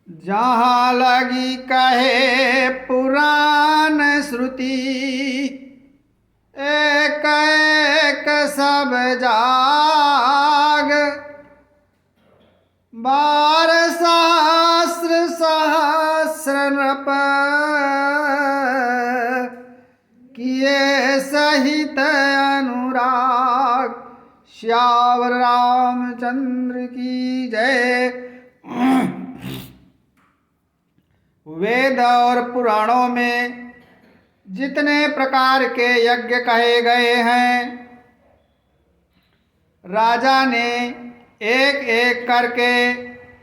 जहाँ लगी कहे पुराण श्रुति, एक एक सब जाग। 12 सहस्र सहस्र नृप किए सहित अनुराग। श्यावर रामचंद्र की जय। वेद और पुराणों में जितने प्रकार के यज्ञ कहे गए हैं, राजा ने एक एक करके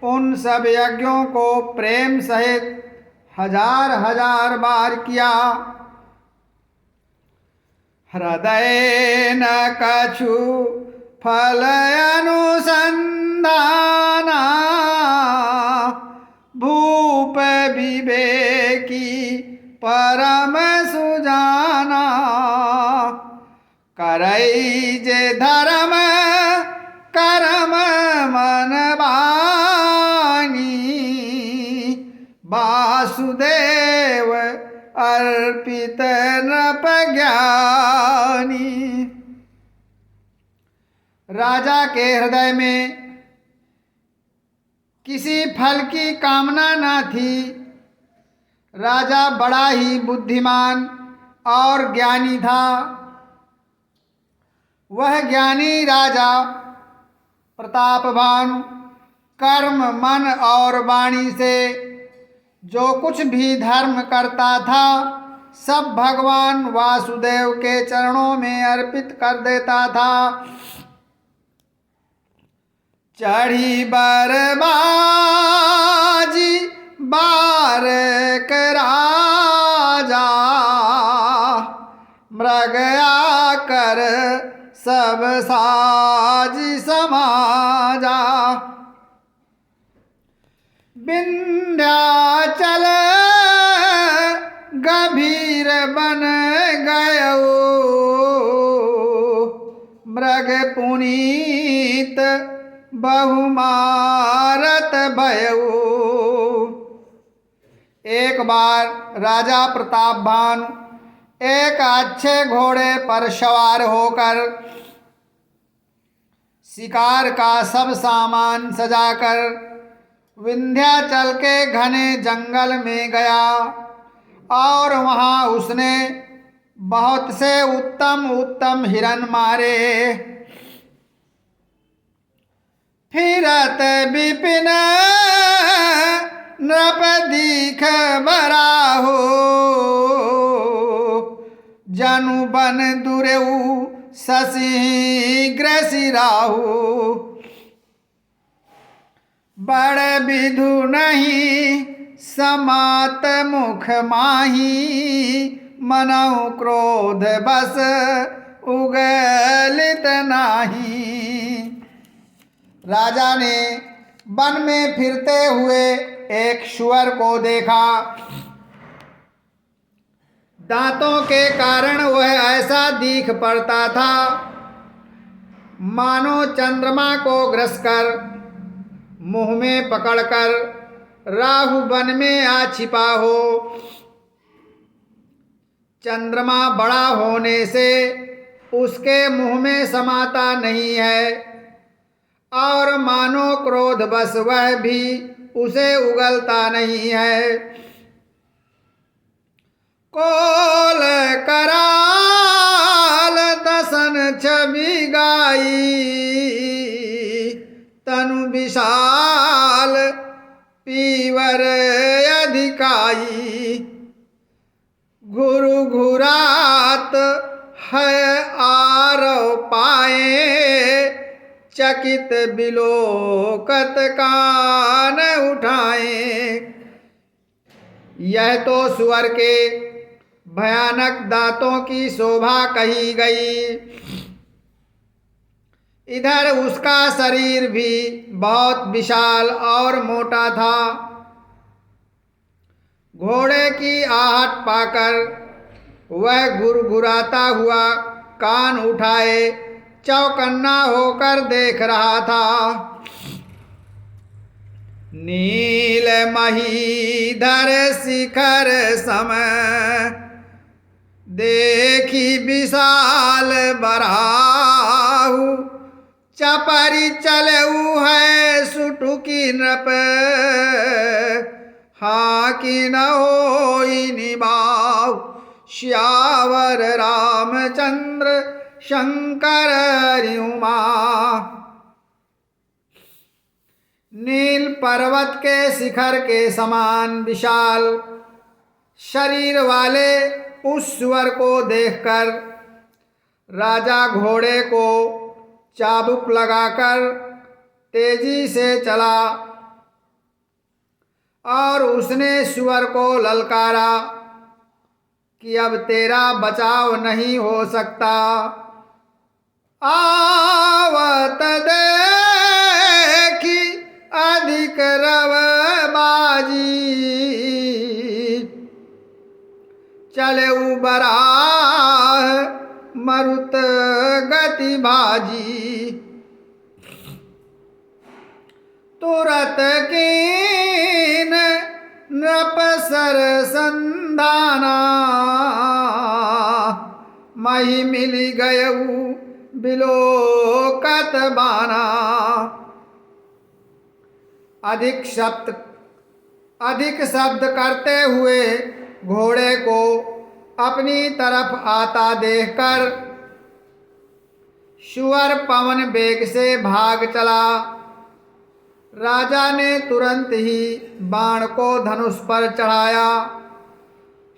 उन सब यज्ञों को प्रेम सहित हजार हजार बार किया। हृदय न कछु फल अनुसंधाना, भूप विवेकी परम सुजाना। करई जे धर्म कर्म मन बानी, वासुदेव अर्पित नृप ज्ञानी। राजा के हृदय में किसी फल की कामना न थी। राजा बड़ा ही बुद्धिमान और ज्ञानी था। वह ज्ञानी राजा प्रतापवान कर्म मन और वाणी से जो कुछ भी धर्म करता था, सब भगवान वासुदेव के चरणों में अर्पित कर देता था। चढ़ी बरबाजी बारक राजा, मृग आकर सब साज समाजा। विंध्याचल गंभीर बन गयो, मृग पुनीत बहुमारत भयऊ। एक बार राजा प्रतापवान एक अच्छे घोड़े पर सवार होकर शिकार का सब सामान सजाकर विंध्याचल के घने जंगल में गया और वहां उसने बहुत से उत्तम उत्तम हिरण मारे। फिरत विपिन नृप दीख बराहो, जनु बन दुरेऊ शशीघ्र सिराहु। बड़ विधु नहीं समात मुख माही, मनऊ क्रोध बस उगलित नाही। राजा ने वन में फिरते हुए एक शुअर को देखा। दांतों के कारण वह ऐसा दिख पड़ता था मानो चंद्रमा को ग्रसकर मुंह में पकड़कर राहु वन में आ छिपा हो। चंद्रमा बड़ा होने से उसके मुंह में समाता नहीं है और मानो क्रोधवश वह भी उसे उगलता नहीं है। कोल कराल दसन छवि गाई, तनु विशाल पीवर अधिकाई। घुरु घुरात है आरव पाए, चकित बिलोकत कान उठाए। यह तो सुअर के भयानक दांतों की शोभा कही गई। इधर उसका शरीर भी बहुत विशाल और मोटा था। घोड़े की आहट पाकर वह घुरघुराता हुआ कान उठाए चौकन्ना होकर देख रहा था। नील नील महीधर शिखर सम, देखी विशाल बराहु, चपरी चलऊ है सुटुकी नृप, हाँ कि न होई निभाऊ, श्यावर रामचंद्र शंकर हरिउमा। नील पर्वत के शिखर के समान विशाल शरीर वाले उस सुअर को देखकर राजा घोड़े को चाबुक लगाकर तेजी से चला और उसने सुअर को ललकारा कि अब तेरा बचाव नहीं हो सकता। आवत देखी अधिक रव बाजी, चले बराह मरुत गति भाजी, तुरत कीन नृप सर संधाना, मही मिली गयऊ बिलोकत बाना। अधिक शब्द करते हुए घोड़े को अपनी तरफ आता देखकर सुअर पवन वेग से भाग चला। राजा ने तुरंत ही बाण को धनुष पर चढ़ाया।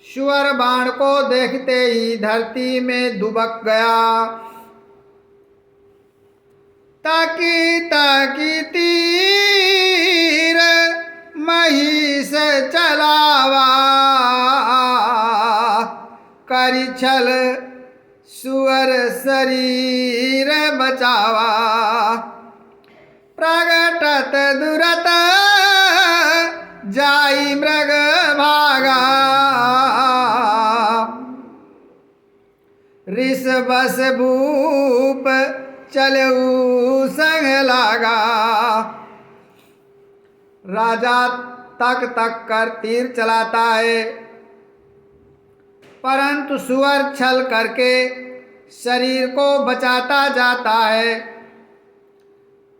सुअर बाण को देखते ही धरती में दुबक गया। ताकि ताकि तीर महिष चलावा, करि छल सुअर शरीर बचावा। प्रगटत दुरत जाई मृग भागा, ऋष बस भूप चलऊ संग लागा। राजा तक तक कर तीर चलाता है, परंतु सुअर छल करके शरीर को बचाता जाता है।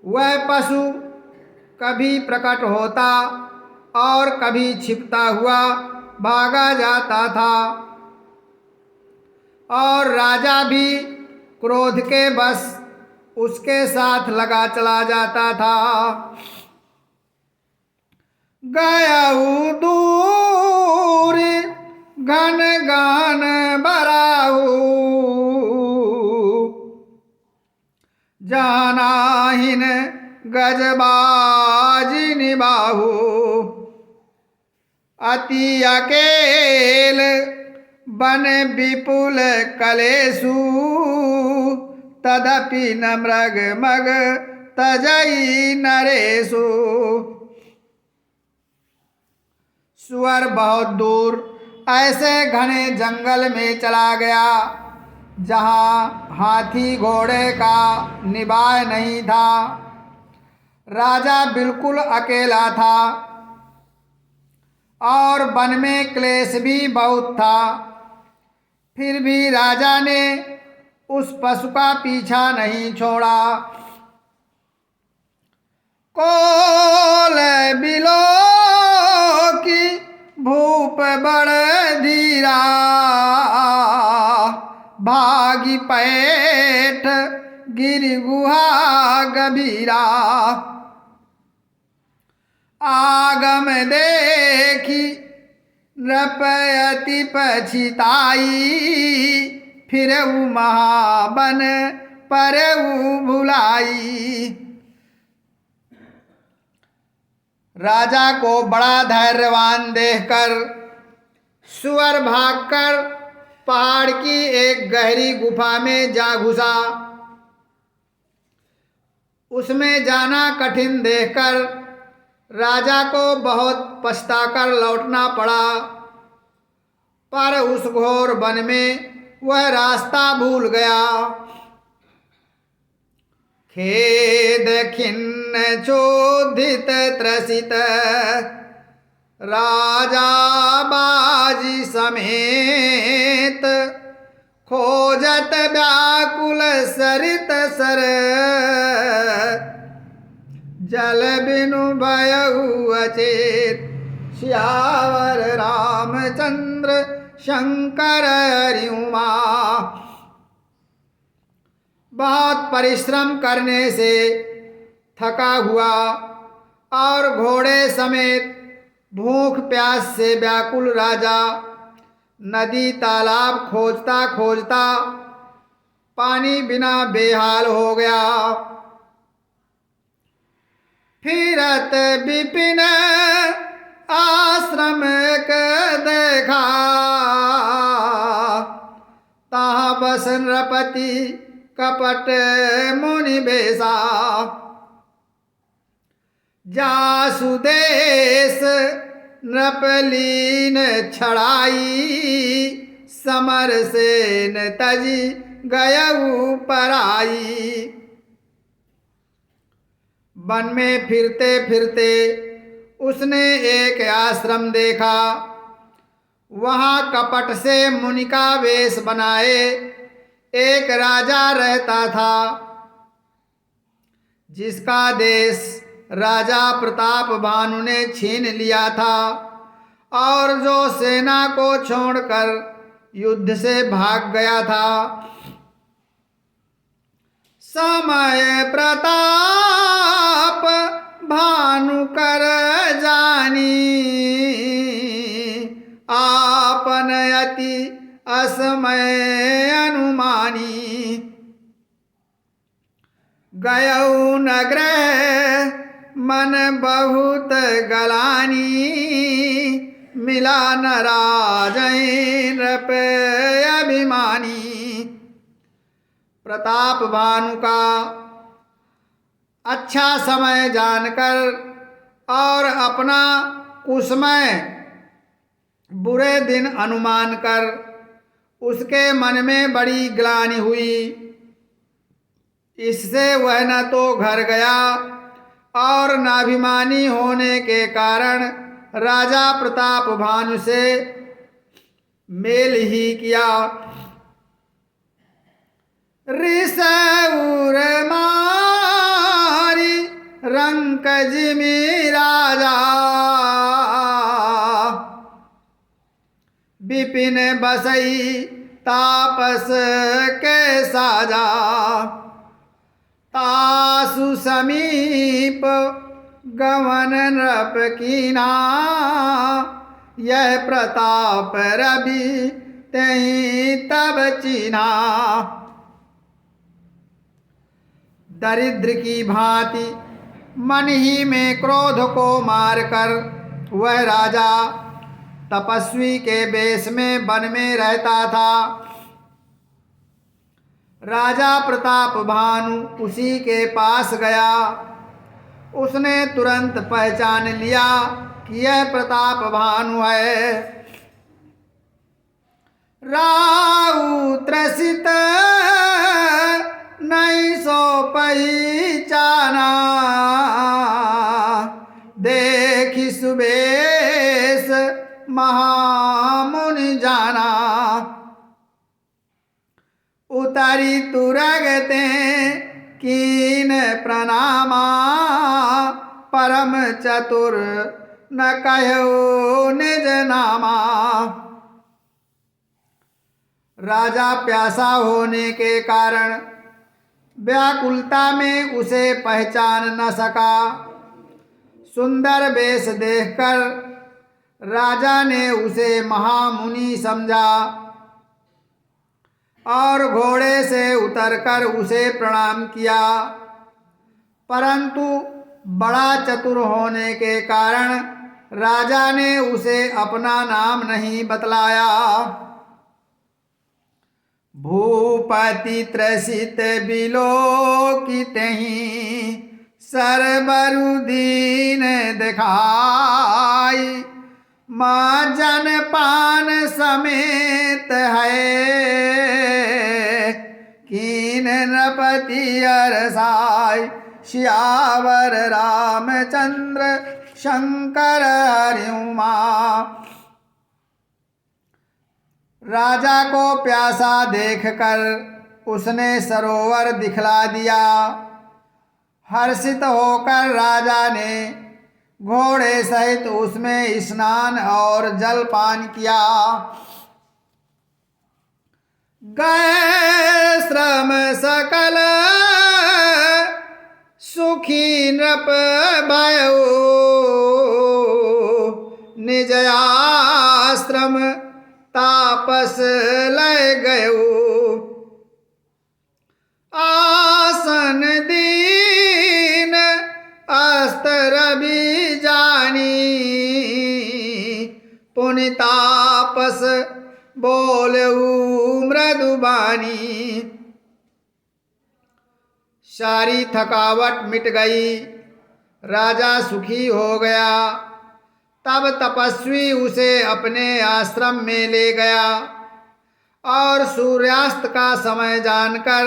वह पशु कभी प्रकट होता और कभी छिपता हुआ भागा जाता था और राजा भी क्रोध के बस उसके साथ लगा चला जाता था। गयाऊ दूर घन गान बराऊ, जानाहिन गजबाजी निबाहू। अति अकेल बन विपुल कलेसु, तदपि न मृग मग तजई नरेशु। सुअर बहुत दूर ऐसे घने जंगल में चला गया जहाँ हाथी घोड़े का निभाय नहीं था। राजा बिल्कुल अकेला था और वन में क्लेश भी बहुत था। फिर भी राजा ने उस पशु का पीछा नहीं छोड़ा। कोल बिलो की भूप बड़ धीरा, भागी पैठ गिरि गुहा गभीरा। आगम देखी नृपयति पछिताई, फिरऊ महाबन परऊ भुलाई। राजा को बड़ा धैर्यवान देखकर सुअर भागकर पहाड़ की एक गहरी गुफा में जा घुसा। उसमें जाना कठिन देखकर राजा को बहुत पछताकर लौटना पड़ा, पर उस घोर वन में वह रास्ता भूल गया। खेद खिन्न चोदित त्रसित, राजा बाजी समेत खोजत व्याकुल सरित सर जल बिनु भयउ अचेत श्यावर रामचंद्र शंकर हरिउमा। बहुत परिश्रम करने से थका हुआ और घोड़े समेत भूख प्यास से व्याकुल राजा नदी तालाब खोजता खोजता पानी बिना बेहाल हो गया। फिरत विपिन आश्रम के देखा तहाँ बस नृपति कपट मुनि बेसा। जासुदेश नृपलीन छड़ाई समर सेन तजी गयऊ पराई। वन में फिरते फिरते उसने एक आश्रम देखा। वहाँ कपट से मुनि का वेश बनाए एक राजा रहता था, जिसका देश राजा प्रताप भानु ने छीन लिया था और जो सेना को छोड़कर युद्ध से भाग गया था। समय प्रताप भानु कर जानी आपन अति असमय अनुमानी। गयऊ नग्रह मन बहुत गलानी मिला न राजन पे अभिमानी। प्रताप भानु का अच्छा समय जानकर और अपना कुसमय बुरे दिन अनुमान कर उसके मन में बड़ी ग्लानि हुई। इससे वह न तो घर गया और नाभिमानी होने के कारण राजा प्रताप भानु से मेल ही किया। रिसउर मारी रंक जिमी राजा विपिन बसई तापस के साजा। तासु समीप गवन नृप कीना यह प्रताप रवि तही तब चीना। दरिद्र की भांति मन ही में क्रोध को मारकर वह राजा तपस्वी के वेश में वन में रहता था। राजा प्रताप भानु उसी के पास गया। उसने तुरंत पहचान लिया कि यह प्रताप भानु है। राउ त्रसित नहीं सो पहचाना देखी सुबेश महामुनि जाना। उतारी तुरगते कीन प्रणामा परम चतुर न कहो निज नामा। राजा प्यासा होने के कारण व्याकुलता में उसे पहचान न सका। सुंदर वेश देखकर राजा ने उसे महामुनि समझा और घोड़े से उतरकर उसे प्रणाम किया, परंतु बड़ा चतुर होने के कारण राजा ने उसे अपना नाम नहीं बतलाया। भूपति त्रसित बिलोकितहि सरबरु दीन दिखाई। माँ जनपान समेत है कीन नृपति अरसाई। श्यावर रामचंद्र शंकर हरि उमा। राजा को प्यासा देखकर उसने सरोवर दिखला दिया। हर्षित होकर राजा ने घोड़े सहित उसमें स्नान और जलपान किया। गए श्रम सकल सुखी नृप भयो, निज आश्रम तापस लय गयो। आसन दीन अस्तर भी जानी, पुनि तापस बोलऊ मृदुबानी। सारी थकावट मिट गई, राजा सुखी हो गया। तब तपस्वी उसे अपने आश्रम में ले गया और सूर्यास्त का समय जानकर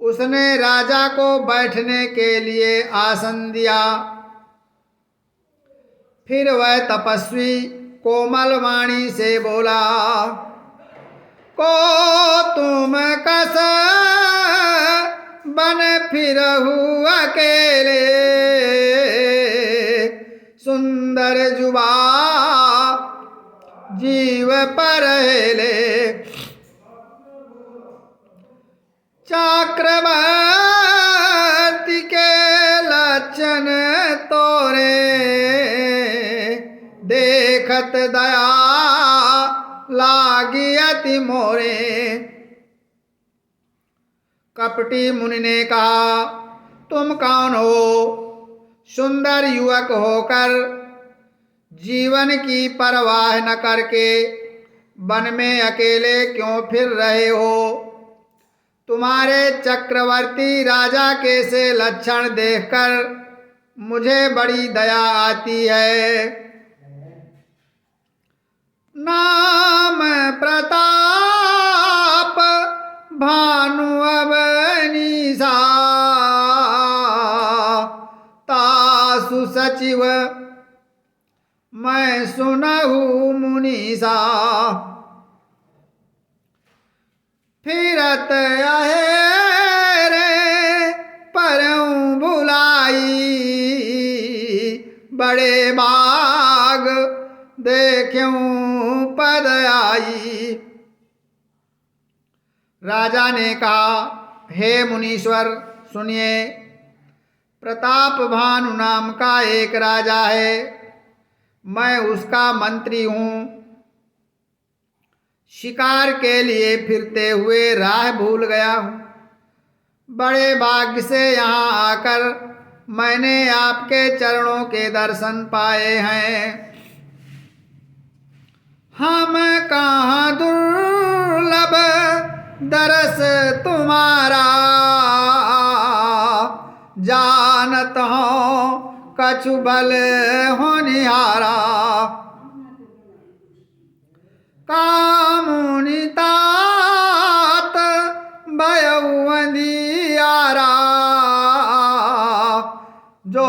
उसने राजा को बैठने के लिए आसन दिया। फिर वह तपस्वी कोमल वाणी से बोला, को तुम कस बन फिरहु अकेले, सुंदर जुबा जीव परहेले। चक्रवर्ती के लक्षण तोरे, देखत दया लागी अति मोरे। कपटी मुनि ने कहा, तुम कौन हो? सुंदर युवक होकर जीवन की परवाह न करके वन में अकेले क्यों फिर रहे हो? तुम्हारे चक्रवर्ती राजा के से लक्षण देखकर मुझे बड़ी दया आती है। नाम प्रताप भानु अवनीसा, तासु सचिव मैं सुनहु मुनीसा। फिरत अहे रे परऊं भुलाई, बड़े बाग देख्यूं पद आई। राजा ने कहा, हे मुनीश्वर सुनिए, प्रताप भानु नाम का एक राजा है, मैं उसका मंत्री हूँ। शिकार के लिए फिरते हुए राह भूल गया हूँ। बड़े भाग्य से यहाँ आकर मैंने आपके चरणों के दर्शन पाए हैं। हम कहाँ दुर्लभ दरस तुम्हारा, जानत हो कछु बल होनिहारा। कामुनि तात भयउ अंधियारा, जो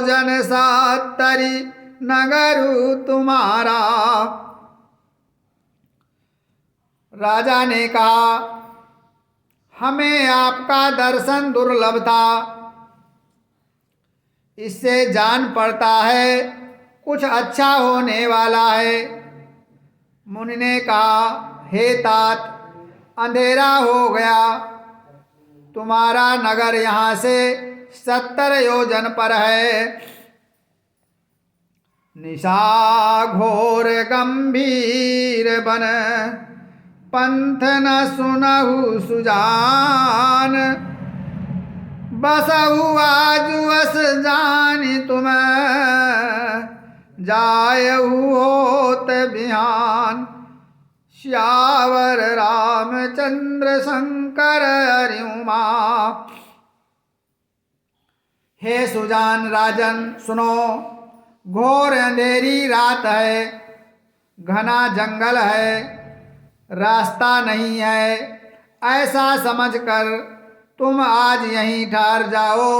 जन सत्तरी नगरु तुम्हारा। राजा ने कहा, हमें आपका दर्शन दुर्लभ था, इससे जान पड़ता है कुछ अच्छा होने वाला है। मुनि ने कहा, हे तात, अंधेरा हो गया, तुम्हारा नगर यहाँ से 70 योजन पर है। निशा घोर गंभीर बन, पंथ न सुनहु सुजान। बसहु आजुअस जानि तुम, जायहु होत बिहान। श्यावर रामचंद्र शंकर हरि उमा। हे सुजान राजन सुनो, घोर अंधेरी रात है, घना जंगल है, रास्ता नहीं है। ऐसा समझकर तुम आज यहीं ठहर जाओ,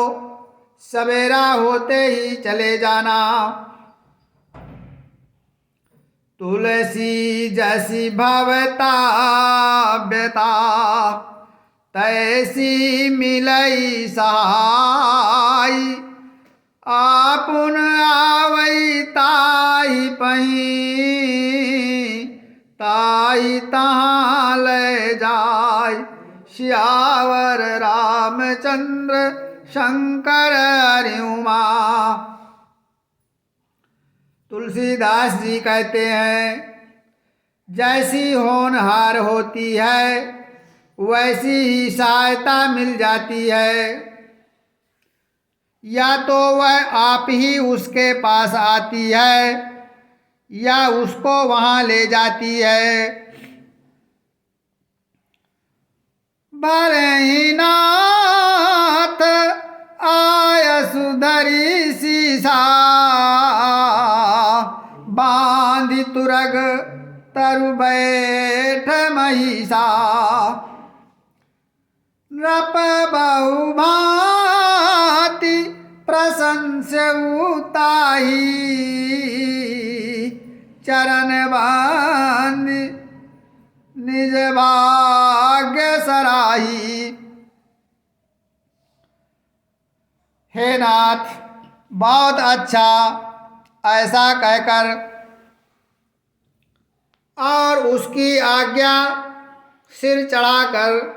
सवेरा होते ही चले जाना। तुलसी जैसी भवता व्यता, तैसी मिलई सहाय। आपुन आवई ताहि पहीं, ताहि तहाँ ले जाय। सियावर रामचंद्र शंकर हरिउमा। तुलसीदास जी कहते हैं, जैसी होनहार होती है वैसी ही सहायता मिल जाती है। या तो वह आप ही उसके पास आती है या उसको वहाँ ले जाती है। भले ही नाथ आय सुधरी सीसा, बांधि तुरग तरु बैठ महिषा। नृप बहु भांति प्रशंस्य ताहि, चरण बांधि निज भाग्य सराही। हे नाथ, बहुत अच्छा, ऐसा कहकर और उसकी आज्ञा सिर चढ़ाकर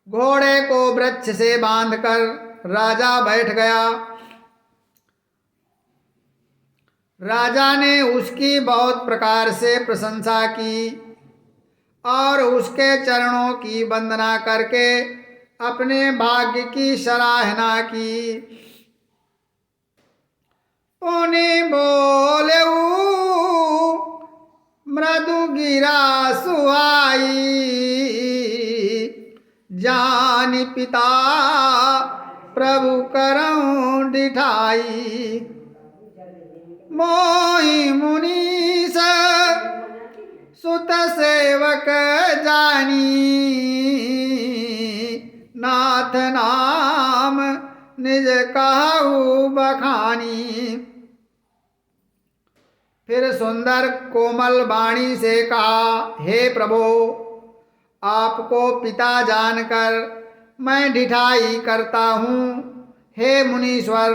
घोड़े को वृक्ष से बांधकर राजा बैठ गया। राजा ने उसकी बहुत प्रकार से प्रशंसा की और उसके चरणों की वंदना करके अपने भाग्य की सराहना की। पुनि बोलेऊ मृदु गिरा सुहाई, जानि पिता प्रभु करऊं डिठाई। मोहि मुनीस सुत सेवक जानी, नाथ नाम निज कहु बखानी। फिर सुंदर कोमल वाणी से कहा, हे प्रभु, आपको पिता जानकर मैं ढिठाई करता हूँ। हे मुनीश्वर,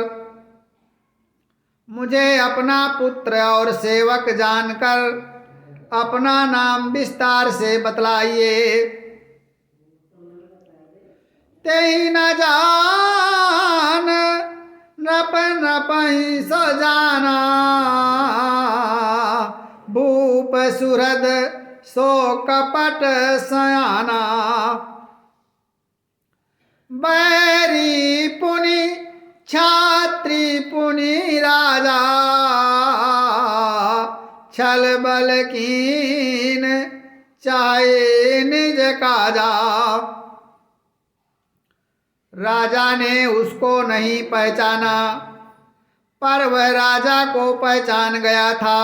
मुझे अपना पुत्र और सेवक जानकर अपना नाम विस्तार से बतलाइए। तेहि न जान नृप नृपहि सो जाना, भूप सुहृद सो कपट सयाना। बैरी पुनि छात्री पुनि राजा, छल बल कीन चाहे निज काजा। राजा ने उसको नहीं पहचाना, पर वह राजा को पहचान गया था।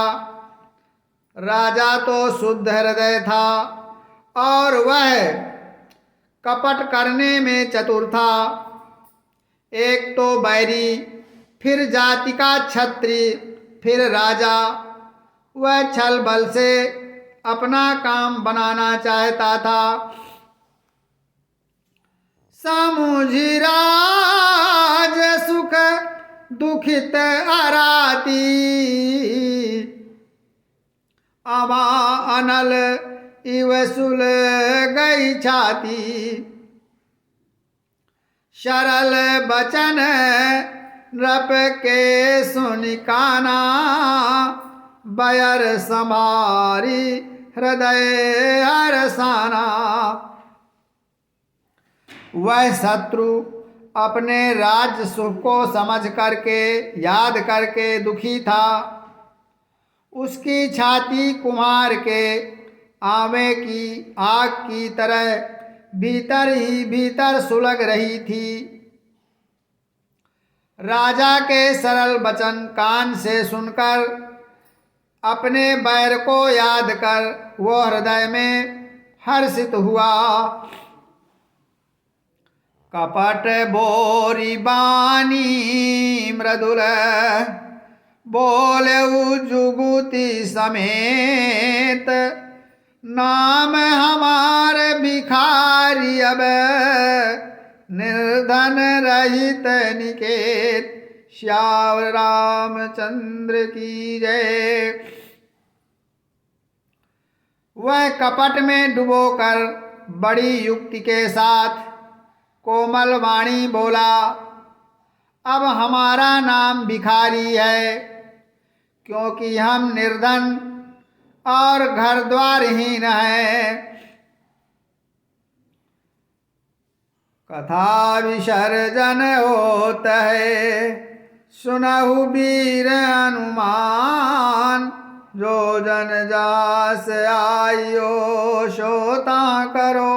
राजा तो शुद्ध हृदय था और वह कपट करने में चतुर था। एक तो बैरी, फिर जाति का छत्री, फिर राजा। वह छल बल से अपना काम बनाना चाहता था। समुझी राज सुख दुखित अराती, अमा अनल इव सुल गई छाती। सरल बचन नृप के सुनि काना, बयर समारी हृदय हरसाना। वह शत्रु अपने राज्य सुख को समझ करके याद करके दुखी था। उसकी छाती कुम्हार के आवे की आग की तरह भीतर ही भीतर सुलग रही थी। राजा के सरल वचन कान से सुनकर अपने बैर को याद कर वो हृदय में हर्षित हुआ। कपट बोरी बानी मृदुल बोलऊ जुगुति समेत नाम हमारे भिखारी अब निर्धन रहित निकेत। श्याम रामचंद्र की जय। वह कपट में डुबोकर बड़ी युक्ति के साथ कोमल वाणी बोला, अब हमारा नाम भिखारी है, क्योंकि हम निर्धन और घर द्वारहीन हैं। कथा विसर्जन होत है, सुनहु वीर हनुमान, जो जन जास आयो सोता करो।